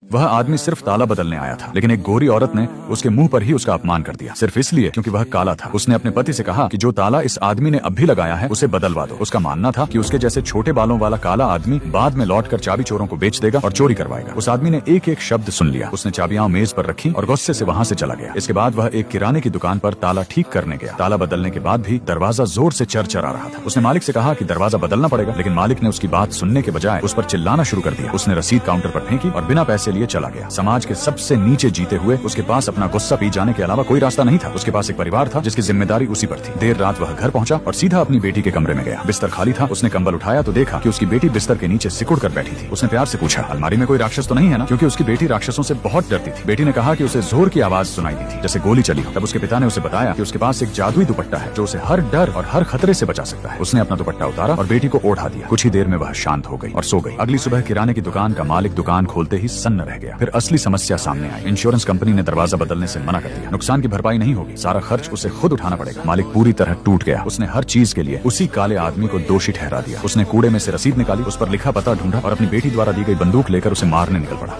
वह आदमी सिर्फ ताला बदलने आया था, लेकिन एक गोरी औरत ने उसके मुंह पर ही उसका अपमान कर दिया, सिर्फ इसलिए क्योंकि वह काला था। उसने अपने पति से कहा कि जो ताला इस आदमी ने अब भी लगाया है उसे बदलवा दो। उसका मानना था कि उसके जैसे छोटे बालों वाला काला आदमी बाद में लौटकर चाबी चोरों को बेच देगा और चोरी करवाएगा। उस आदमी ने एक एक शब्द सुन लिया। उसने चाबियां मेज पर रखी और गुस्से से वहां से चला गया। इसके बाद वह एक किराने की दुकान पर ताला ठीक करने गया। ताला बदलने के बाद भी दरवाजा जोर से चरचरा रहा था। उसने मालिक से कहा कि दरवाजा बदलना पड़ेगा, लेकिन मालिक ने उसकी बात सुनने के बजाय उस पर चिल्लाना शुरू कर दिया। उसने रसीद काउंटर पर फेंकी और बिना पैसे लिए चला गया। समाज के सबसे नीचे जीते हुए उसके पास अपना गुस्सा पी जाने के अलावा कोई रास्ता नहीं था। उसके पास एक परिवार था जिसकी जिम्मेदारी उसी पर थी। देर रात वह घर पहुंचा और सीधा अपनी बेटी के कमरे में गया। बिस्तर खाली था। उसने कंबल उठाया तो देखा कि उसकी बेटी बिस्तर के नीचे सिकुड़ कर बैठी थी। उसने प्यार से पूछा, अलमारी में कोई राक्षस तो नहीं है ना? क्योंकि उसकी बेटी राक्षसों से बहुत डरती थी। बेटी ने कहा कि उसे जोर की आवाज सुनाई दी थी, जैसे गोली चली हो। तब उसके पिता ने उसे बताया कि उसके पास एक जादुई दुपट्टा है जो उसे हर डर और हर खतरे से बचा सकता है। उसने अपना दुपट्टा उतारा और बेटी को ओढ़ा दिया। कुछ ही देर में वह शांत हो गई और सो गई। अगली सुबह किराने की दुकान का मालिक दुकान खोलते ही सन्न रह गया। फिर असली समस्या सामने आई। इंश्योरेंस कंपनी ने दरवाजा बदलने से मना कर दिया। नुकसान की भरपाई नहीं होगी, सारा खर्च उसे खुद उठाना पड़ेगा। मालिक पूरी तरह टूट गया। उसने हर चीज के लिए उसी काले आदमी को दोषी ठहरा दिया। उसने कूड़े में से रसीद निकाली, उस पर लिखा पता ढूंढा और अपनी बेटी द्वारा दी गई बंदूक लेकर उसे मारने निकल पड़ा।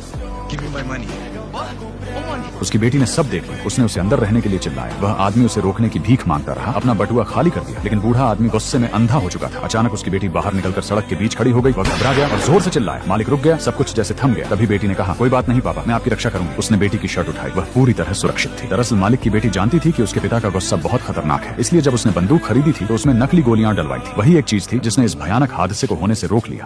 उसकी बेटी ने सब देख लिया। उसने उसे अंदर रहने के लिए चिल्लाया। वह आदमी उसे रोकने की भीख मांगता रहा, अपना बटुआ खाली कर दिया, लेकिन बूढ़ा आदमी गुस्से में अंधा हो चुका था। अचानक उसकी बेटी बाहर निकलकर सड़क के बीच खड़ी हो गई। वह घबरा गया और जोर से चिल्लाया। मालिक रुक गया, सब कुछ जैसे थम गया। तभी बेटी ने कहा, कोई बात नहीं पापा, मैं आपकी रक्षा करूंगी। उसने बेटी की शर्ट उठाई। वह पूरी तरह सुरक्षित थी। दरअसल मालिक की बेटी जानती थी कि उसके पिता का गुस्सा बहुत खतरनाक है, इसलिए जब उसने बंदूक खरीदी थी तो उसमें नकली गोलियां डलवाई थी। वही एक चीज थी जिसने इस भयानक हादसे को होने से रोक लिया।